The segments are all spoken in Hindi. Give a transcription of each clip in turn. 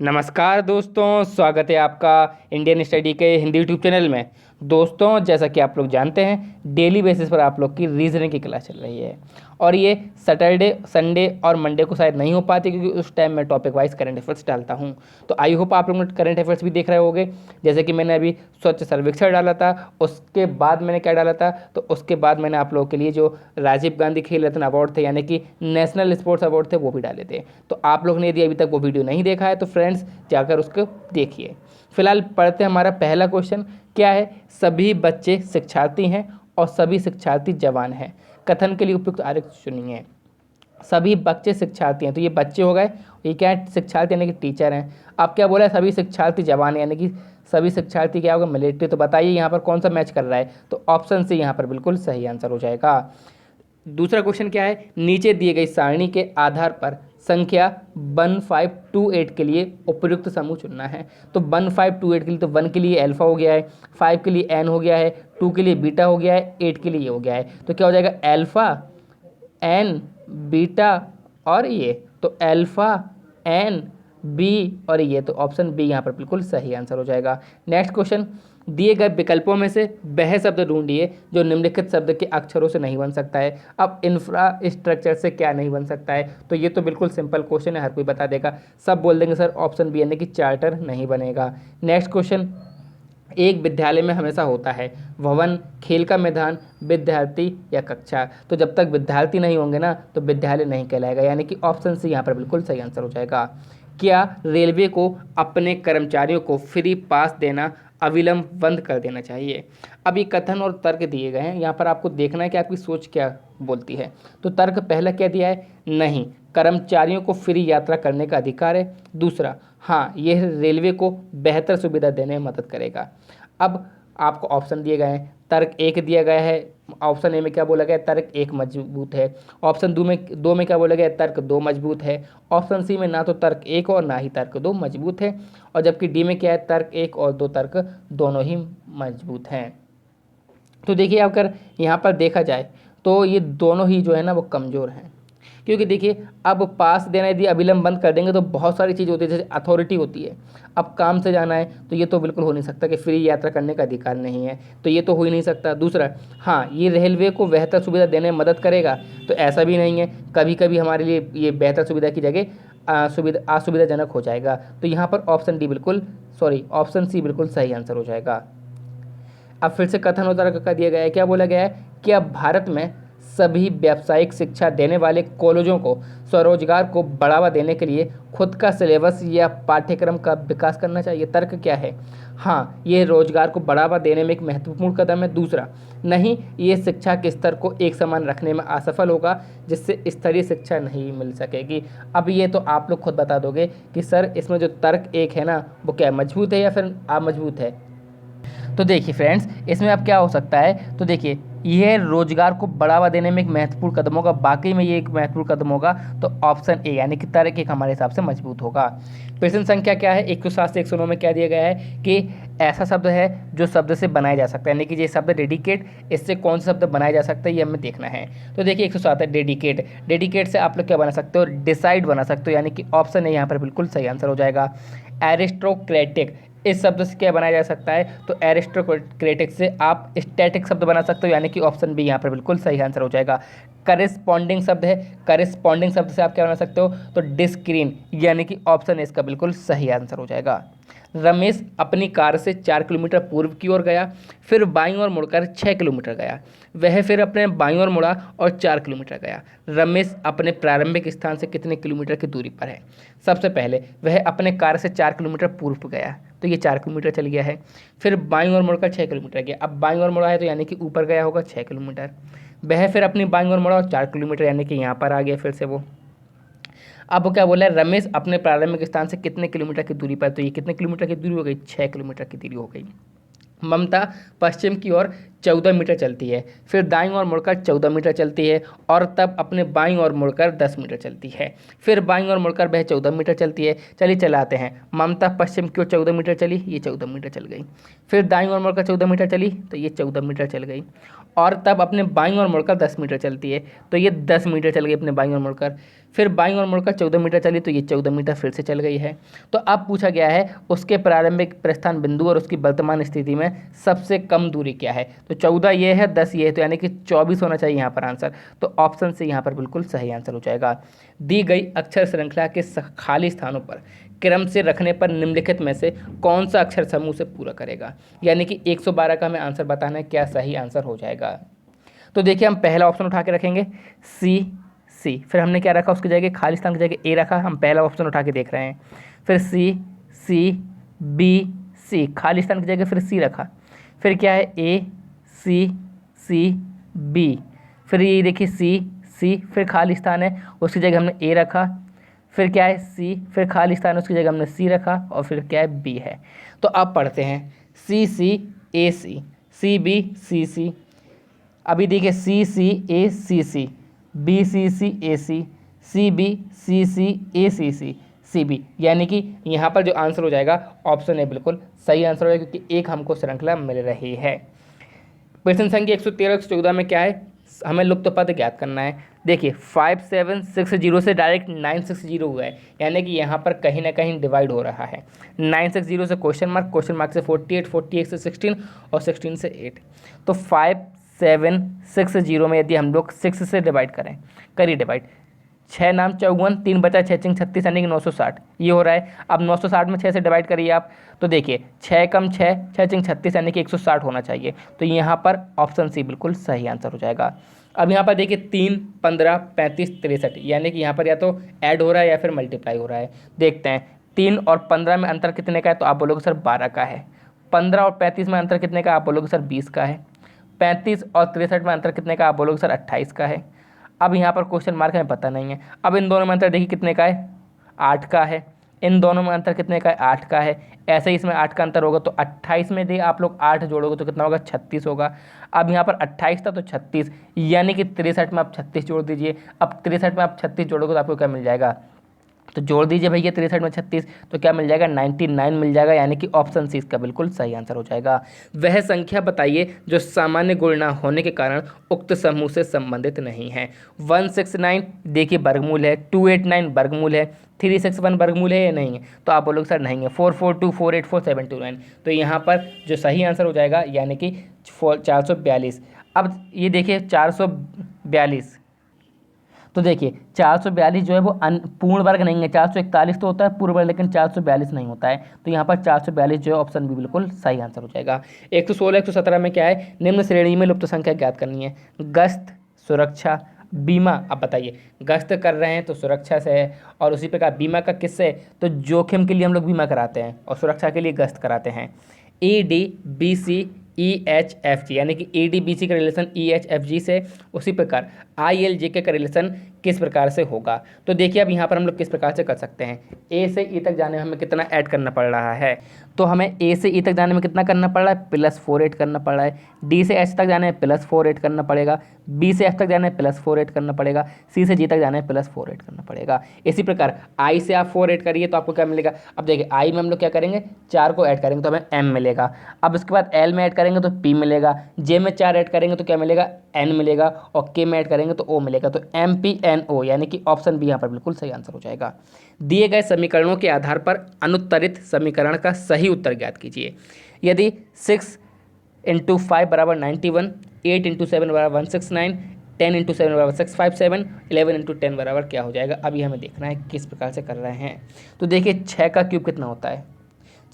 नमस्कार दोस्तों, स्वागत है आपका इंडियन स्टडी के हिंदी यूट्यूब चैनल में। दोस्तों, जैसा कि आप लोग जानते हैं, डेली बेसिस पर आप लोग की रीजनिंग की क्लास चल रही है और ये सैटरडे, संडे और मंडे को शायद नहीं हो पाती क्योंकि उस टाइम मैं टॉपिक वाइज करंट अफेयर्स डालता हूं। तो आई होप आप लोग ने करंट अफेयर्स भी देख रहे होंगे। जैसे कि मैंने अभी स्वच्छ सर्वेक्षण डाला था, उसके बाद मैंने क्या डाला था, तो उसके बाद मैंने आप लोगों के लिए जो राजीव गांधी खेल रत्न अवार्ड थे यानी कि नेशनल स्पोर्ट्स अवार्ड थे वो भी डाले थे। तो आप लोग ने यदि अभी तक वो वीडियो नहीं देखा है तो फ्रेंड्स जाकर उसको देखिए। फिलहाल पढ़ते हैं। हमारा पहला क्वेश्चन क्या है? सभी बच्चे शिक्षार्थी हैं और सभी शिक्षार्थी जवान हैं। कथन के लिए उपयुक्त आरेख चुनिए। सभी बच्चे शिक्षार्थी हैं, तो ये बच्चे हो गए। ये क्या है? शिक्षार्थी यानी कि टीचर हैं। अब क्या बोला है? सभी शिक्षार्थी जवान हैं, यानी कि सभी शिक्षार्थी क्या होगा? मिलिट्री। तो बताइए यहाँ पर कौन सा मैच कर रहा है? तो ऑप्शन सी यहाँ पर बिल्कुल सही आंसर हो जाएगा। दूसरा क्वेश्चन क्या है? नीचे दिए गई सारणी के आधार पर संख्या 1528 के लिए उपयुक्त समूह चुनना है। तो 1528 के लिए तो 1 के लिए अल्फा हो गया है, 5 के लिए एन हो गया है, 2 के लिए बीटा हो गया है, 8 के लिए ये हो गया है। तो क्या हो जाएगा? अल्फा, एन, बीटा और ये। तो अल्फा, एन, बी और ये। तो ऑप्शन बी यहाँ पर बिल्कुल सही आंसर हो जाएगा। नेक्स्ट क्वेश्चन, दिए गए विकल्पों में से वह शब्द ढूंढिए जो निम्नलिखित शब्द के अक्षरों से नहीं बन सकता है। अब इंफ्रास्ट्रक्चर से क्या नहीं बन सकता है? तो ये तो बिल्कुल सिंपल क्वेश्चन है, हर कोई बता देगा। सब बोल देंगे सर ऑप्शन बी यानी कि चार्टर नहीं बनेगा। नेक्स्ट क्वेश्चन, एक विद्यालय में हमेशा होता है भवन, खेल का मैदान, विद्यार्थी या कक्षा। तो जब तक विद्यार्थी नहीं होंगे ना तो विद्यालय नहीं कहलाएगा, यानी कि ऑप्शन सी यहाँ पर बिल्कुल सही आंसर हो जाएगा। क्या रेलवे को अपने कर्मचारियों को फ्री पास देना अविलंब बंद कर देना चाहिए? अब ये कथन और तर्क दिए गए हैं, यहाँ पर आपको देखना है कि आपकी सोच क्या बोलती है। तो तर्क पहला क्या दिया है? नहीं, कर्मचारियों को फ्री यात्रा करने का अधिकार है। दूसरा, हाँ, यह रेलवे को बेहतर सुविधा देने में मदद करेगा। अब आपको ऑप्शन दिए गए हैं। तर्क एक दिया गया है, ऑप्शन ए में क्या बोला गया है? तर्क एक मजबूत है। ऑप्शन दो में क्या बोला गया है? तर्क दो मजबूत है। ऑप्शन सी में ना तो तर्क एक और ना ही तर्क दो मजबूत है। और जबकि डी में क्या है? तर्क एक और दो तर्क दोनों ही मजबूत हैं। तो देखिए, अगर यहाँ पर देखा जाए तो ये दोनों ही जो है ना वो कमज़ोर हैं, क्योंकि देखिए अब पास देना यदि अविलंब बंद कर देंगे तो बहुत सारी चीज़ होती है, जैसे अथॉरिटी होती है। अब काम से जाना है तो ये तो बिल्कुल हो नहीं सकता कि फ्री यात्रा करने का अधिकार नहीं है, तो ये तो हो ही नहीं सकता। दूसरा, हाँ, ये रेलवे को बेहतर सुविधा देने में मदद करेगा, तो ऐसा भी नहीं है। कभी कभी हमारे लिए ये बेहतर सुविधा की जगह असुविधाजनक हो जाएगा। तो यहाँ पर ऑप्शन डी बिल्कुल ऑप्शन सी बिल्कुल सही आंसर हो जाएगा। अब फिर से कथन और तर्क का दिया गया है। क्या बोला गया है कि अब भारत में सभी व्यावसायिक शिक्षा देने वाले कॉलेजों को स्वरोजगार को बढ़ावा देने के लिए खुद का सिलेबस या पाठ्यक्रम का विकास करना चाहिए। तर्क क्या है? हाँ, ये रोजगार को बढ़ावा देने में एक महत्वपूर्ण कदम है। दूसरा, नहीं, ये शिक्षा के स्तर को एक समान रखने में असफल होगा, जिससे स्तरीय शिक्षा नहीं मिल सकेगी। अब ये तो आप लोग खुद बता दोगे कि सर इसमें जो तर्क एक है ना वो क्या मजबूत है या फिर अमजबूत है। तो देखिए फ्रेंड्स, इसमें अब क्या हो सकता है? तो देखिए, यह रोजगार को बढ़ावा देने में एक महत्वपूर्ण कदम होगा, बाकी में ये एक महत्वपूर्ण कदम होगा। तो ऑप्शन ए यानी कि तर्क एक हमारे हिसाब से मजबूत होगा। प्रश्न संख्या क्या है? 107 से 109 में क्या दिया गया है कि ऐसा शब्द है जो शब्द से बनाया जा सकता है, यानी कि ये शब्द डेडिकेट, इससे कौन सा शब्द बनाया जा सकता है ये हमें देखना है। तो देखिए 107 है डेडिकेट। डेडिकेट से आप लोग क्या बना सकते हो? डिसाइड बना सकते हो, यानी कि ऑप्शन ए यहाँ पर बिल्कुल सही आंसर हो जाएगा। एरिस्टोक्रेटिक, इस शब्द से क्या बनाया जा सकता है? तो एरिस्टोक्रेटिक से आप स्टैटिक शब्द बना सकते हो, यानी कि ऑप्शन बी यहाँ पर बिल्कुल सही आंसर हो जाएगा। करेस्पॉन्डिंग शब्द है, करेस्पॉन्डिंग शब्द से आप क्या बना सकते हो? तो डिस्क्रीन, यानी कि ऑप्शन इसका बिल्कुल सही आंसर हो जाएगा। रमेश अपनी कार से 4 किलोमीटर पूर्व की ओर गया, फिर बाईं ओर मुड़कर 6 किलोमीटर गया। वह फिर अपने बाईं ओर मुड़ा और 4 किलोमीटर गया। रमेश अपने प्रारंभिक स्थान से कितने किलोमीटर की दूरी पर है? सबसे पहले वह अपने कार से 4 किलोमीटर पूर्व गया, तो ये 4 किलोमीटर चल गया है। फिर बाईं ओर मुड़कर 6 किलोमीटर गया। अब बाईं ओर मुड़ा है तो यानी कि ऊपर गया होगा 6 किलोमीटर। वह फिर अपनी बाईं ओर मुड़ा और 4 किलोमीटर, यानी कि यहाँ पर आ गया फिर से वो। अब वो क्या बोला है? रमेश अपने प्रारंभिक स्थान से कितने किलोमीटर की दूरी पर, तो ये कितने किलोमीटर की दूरी हो गई? 6 किलोमीटर की दूरी हो गई। ममता पश्चिम की ओर 14 मीटर चलती है, फिर दाईं ओर मुड़कर 14 मीटर चलती है और तब अपने बाईं ओर मुड़कर 10 मीटर चलती है, फिर बाईं ओर मुड़कर वह 14 मीटर चलती है। चलिए चलाते हैं। ममता पश्चिम की ओर 14 मीटर चली, ये 14 मीटर चल गई, फिर दाईं ओर मुड़कर 14 मीटर चली तो ये 14 मीटर चल गई और तब अपने बाईं ओर मुड़कर 10 मीटर चलती है तो ये 10 मीटर चल गई अपने बाईं ओर मुड़कर, फिर बाईं ओर मुड़कर 14 मीटर चली तो ये 14 मीटर फिर से चल गई है। तो अब पूछा गया है उसके प्रारंभिक प्रस्थान बिंदु और उसकी वर्तमान स्थिति में सबसे कम दूरी क्या है। तो 14 ये है, 10 ये है, तो यानी कि 24 होना चाहिए यहाँ पर आंसर। तो ऑप्शन से यहाँ पर बिल्कुल सही आंसर हो जाएगा। दी गई अक्षर श्रृंखला के खाली स्थानों पर क्रम से रखने पर निम्नलिखित में से कौन सा अक्षर समूह से पूरा करेगा, यानी कि 112 का हमें आंसर बताना है, क्या सही आंसर हो जाएगा। तो देखिए हम पहला ऑप्शन उठा के रखेंगे सी, फिर हमने क्या रखा उसकी जगह, खाली स्थान की जगह ए रखा, हम पहला ऑप्शन उठा के देख रहे हैं। फिर सी बी सी, खाली स्थान की जगह फिर सी रखा, फिर क्या है ए सी बी, फिर ये देखिए सी, फिर खाली स्थान है उसकी जगह हमने ए रखा, फिर क्या है सी, फिर खाली स्थान है उसकी जगह हमने सी रखा और फिर क्या है बी है। तो अब पढ़ते हैं सी ए सी बी सी, अभी देखिए सी ए सी बी सी ए सी बी सी ए सी बी, यानी कि यहाँ पर जो आंसर हो जाएगा ऑप्शन ए बिल्कुल सही आंसर हो जाएगा, क्योंकि एक हमको श्रृंखला मिल रही है। प्रश्न संख्या 113 114 में क्या है, हमें लुप्त पद ज्ञात करना है। देखिए 5760 से डायरेक्ट 960 हुआ है, यानी कि यहाँ पर कहीं ना कहीं डिवाइड हो रहा है। 960 से क्वेश्चन मार्क से 48 से 16 और 16 से 8। तो 5760 में यदि हम लोग 6 से डिवाइड करिए डिवाइड, 6 नाम 54, 3 बचा 6 चिंग 36 यानी कि 960 ये हो रहा है। अब 960 में 6 से डिवाइड करिए आप, तो देखिए 6 कम 6 6 चिंग 36 यानी कि 160 होना चाहिए। तो यहाँ पर ऑप्शन सी बिल्कुल सही आंसर हो जाएगा। अब यहाँ पर देखिए 3 15 35 63, यानी कि यहाँ पर या तो ऐड हो रहा है या फिर मल्टीप्लाई हो रहा है। देखते हैं 3 और 15 में अंतर कितने का है, तो आप बोलोगे सर 12 का है। 15 और 35 में अंतर कितने का, आप बोलोगे सर 20 का है। 35 और 63 में अंतर कितने का, आप बोलोगे सर 28 का है। अब यहाँ पर क्वेश्चन मार्क हमें पता नहीं है। अब इन दोनों में अंतर देखिए कितने का है, 8 का है। इन दोनों में अंतर कितने का है, 8 का है। ऐसे ही इसमें 8 का अंतर होगा, तो 28 में दे आप लोग 8 जोड़ोगे तो कितना होगा, 36 होगा। अब यहाँ पर 28 था तो 36, यानी कि 63 में आप 36 जोड़ दीजिए। अब 63 में आप 36 जोड़ोगे तो आपको क्या मिल जाएगा, तो जोड़ दीजिए भैया 63 में 36, तो क्या मिल जाएगा 99 मिल जाएगा, यानी कि ऑप्शन सी इसका बिल्कुल सही आंसर हो जाएगा। वह संख्या बताइए जो सामान्य गुण न होने के कारण उक्त समूह से संबंधित नहीं है। 169 देखिए वर्गमूल है, 289 वर्गमूल है, 361 वर्गमूल है या नहीं है, तो आप बोलोगे सर नहीं है। 442 484 729, तो यहाँ पर जो सही आंसर हो जाएगा यानी कि 442। अब ये देखिए 442, तो देखिए 442 जो है वो पूर्ण वर्ग नहीं है। 441 तो होता है पूर्ण वर्ग, लेकिन 442 नहीं होता है। तो यहाँ पर 442 जो है ऑप्शन बी बिल्कुल सही आंसर हो जाएगा। 116 117 में क्या है, निम्न श्रेणी में लुप्त संख्या ज्ञात करनी है। गश्त, सुरक्षा, बीमा। अब बताइए गश्त कर रहे हैं तो सुरक्षा से है, और उसी प्रकार बीमा का किससे है, तो जोखिम के लिए हम लोग बीमा कराते हैं और सुरक्षा के लिए गश्त कराते हैं। EDBC EHFG, यानी कि EDBC का रिलेशन EHFG से, उसी प्रकार ILJ का रिलेशन किस प्रकार से होगा। तो देखिए अब यहाँ पर हम लोग किस प्रकार से कर सकते हैं। A से E तक जाने में हमें कितना ऐड करना पड़ रहा है, तो हमें A से E तक जाने में कितना करना पड़ रहा है, +4 ऐड करना पड़ रहा है। D से H तक जाने में +4 ऐड करना पड़ेगा। B से F तक जाने में +4 ऐड करना पड़ेगा। C से G तक जाने में +4 ऐड करना पड़ेगा। इसी प्रकार I से आप 4 ऐड करिए तो आपको क्या मिलेगा। अब देखिए I में हम लोग क्या करेंगे, 4 को ऐड करेंगे तो हमें M मिलेगा। अब इसके बाद L में ऐड करेंगे तो P मिलेगा। J में 4 ऐड करेंगे तो क्या मिलेगा, N मिलेगा। और K में ऐड करेंगे तो O मिलेगा। तो MPNO, यानी कि ऑप्शन बी यहाँ पर बिल्कुल सही आंसर हो जाएगा। दिए गए समीकरणों के आधार पर अनुत्तरित समीकरण का सही उत्तर ज्ञात कीजिए। यदि 6 × 5 = 91, 8 × 7 = 169, 10 × 7 = 657, 11 × 10 बराबर क्या हो जाएगा। अभी हमें देखना है किस प्रकार से कर रहे हैं। तो देखिए 6 का क्यूब कितना होता है,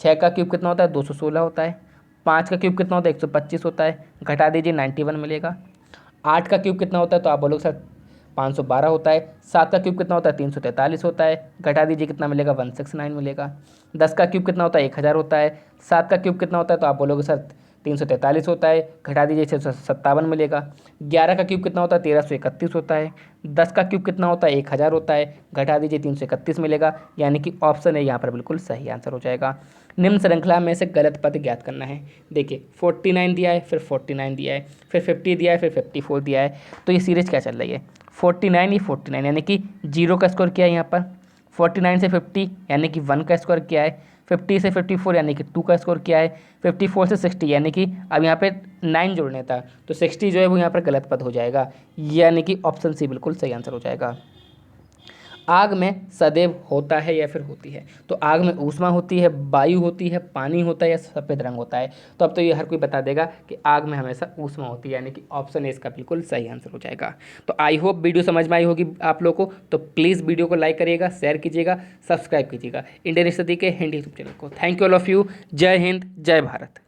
6 का क्यूब कितना होता है, 216 होता है। 5 का क्यूब कितना होता है, 125 होता है, घटा दीजिए 91 मिलेगा। 8 का क्यूब कितना होता है, तो आप बोलोगे सर 512 होता है। 7 का क्यूब कितना होता है, 343 होता है, घटा दीजिए कितना मिलेगा, 169 मिलेगा। 10 का क्यूब कितना होता है, 1000 होता है। 7 का क्यूब कितना होता है, तो आप बोलोगे सर 343 होता है, घटा दीजिए 657 मिलेगा। 11 का क्यूब कितना होता है 1331 होता है। 10 का क्यूब कितना होता है 1000 होता है, घटा दीजिए 331 मिलेगा, यानी कि ऑप्शन है यहाँ पर बिल्कुल सही आंसर हो जाएगा। निम्न श्रृंखला में से गलत पद ज्ञात करना है। देखिए 49 दिया है, फिर 49 दिया है, फिर 50 दिया है, फिर 54 दिया है, तो ये सीरीज क्या चल रही है 49 ये 49, यानी कि 0 का स्कोर क्या है यहाँ पर, 49 से 50 यानी कि 1 का स्कोर क्या है, 50 से 54 यानी कि 2 का स्कोर क्या है, 54 से 60 यानी कि अब यहाँ पे 9 जोड़ने था, तो 60 जो है वो यहाँ पर गलत पद हो जाएगा, यानी कि ऑप्शन सी बिल्कुल सही आंसर हो जाएगा। आग में सदैव होता है या फिर होती है, तो आग में ऊष्मा होती है, वायु होती है, पानी होता है या सफ़ेद रंग होता है, तो अब तो ये हर कोई बता देगा कि आग में हमेशा ऊष्मा होती है, यानी कि ऑप्शन ए इसका बिल्कुल सही आंसर हो जाएगा। तो आई होप वीडियो समझ में आई होगी आप लोगों को, तो प्लीज़ वीडियो को लाइक करिएगा, शेयर कीजिएगा, सब्सक्राइब कीजिएगा इंडियन स्टडी के हिंदी यूट्यूब चैनल को। Thank you all of you. जय हिंद, जय भारत।